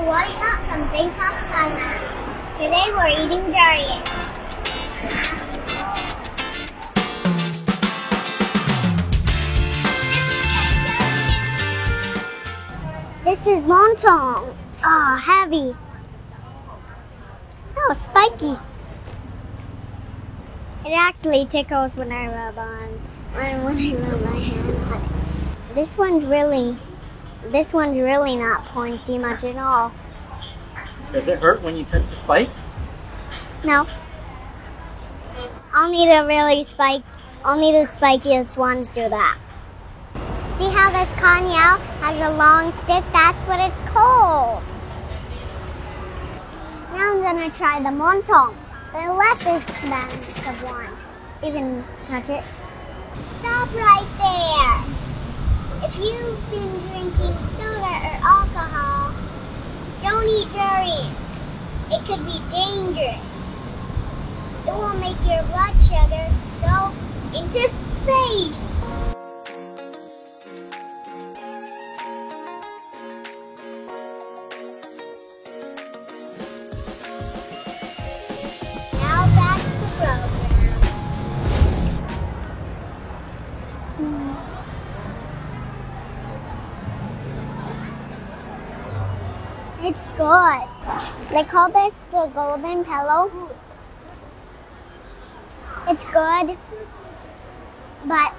Lolly Pop from Bangkok, Thailand. Today we're eating durian. This is montong. Ah, heavy. Oh, spiky. It actually tickles when I rub my hand on it. This one's really not pointy much at all. Does it hurt when you touch the spikes? No. Only the spikiest ones do that. See how this kanyao has a long stick? That's what it's called. Now I'm gonna try the montong. The leftest of one. You can touch it. Stop right there. If you've been drinking soda or alcohol, don't eat durian. It could be dangerous. It will make your blood sugar go into space. Now back to the program. It's good. They call this the golden pillow. It's good, but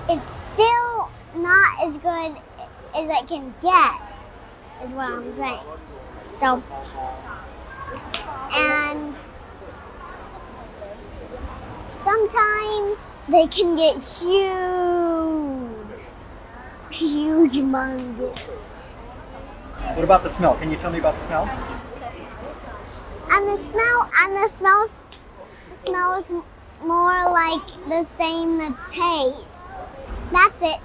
it's still not as good as it can get, is what I'm saying. So, and sometimes they can get huge, humongous. What about the smell? Can you tell me about the smell? And the smell smells more like the same the taste. That's it.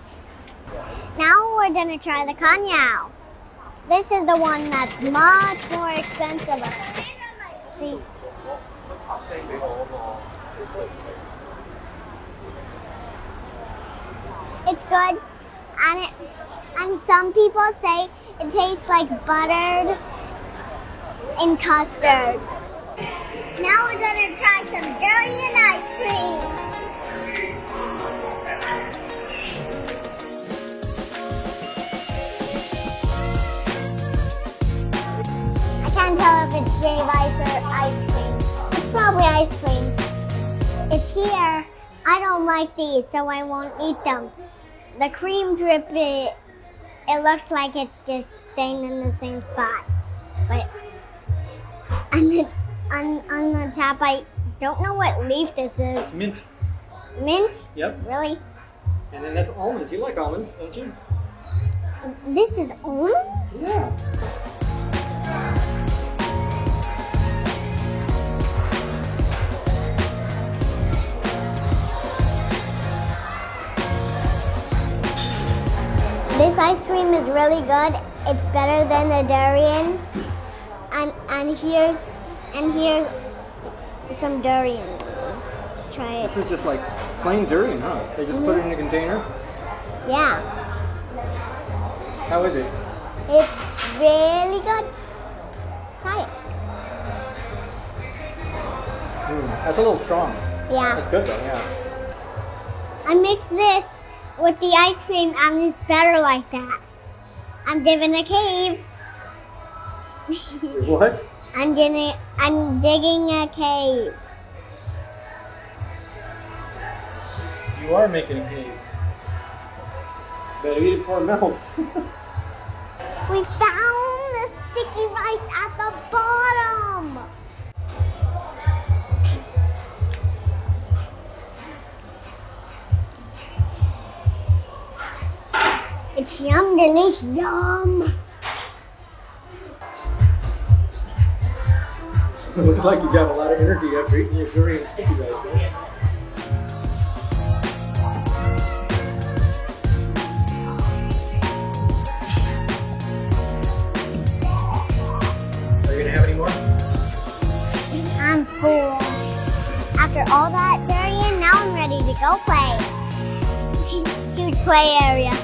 Now we're gonna try the kanyao. This is the one that's much more expensive. See? It's good, and some people say it tastes like buttered and custard. Now we're gonna try some durian ice cream. I can't tell if it's shave ice or ice cream. It's probably ice cream. It's here. I don't like these, so I won't eat them. The cream drip, it looks like it's just staying in the same spot. But on the top, I don't know what leaf this is. It's mint. Mint? Yep. Really? And then that's almonds. You like almonds, don't you? This is almonds? Yeah. This ice cream is really good. It's better than the durian. And here's some durian. Let's try it. This is just like plain durian, huh? They just put it in a container? Yeah. How is it? It's really good. Try it. That's a little strong. Yeah. That's good though, yeah. I mixed this with the ice cream and it's better like that. I'm digging a cave. What? I'm digging a cave. You are making a cake. Better eat it before it melts. We found the sticky rice at the bottom. It's yum, delicious, yum. It looks like you got a lot of energy after eating your durian sticky rice. Right? Are you gonna have any more? I'm full. After all that durian, now I'm ready to go play. Huge play area.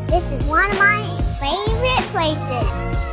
This is one of my favorite wasted.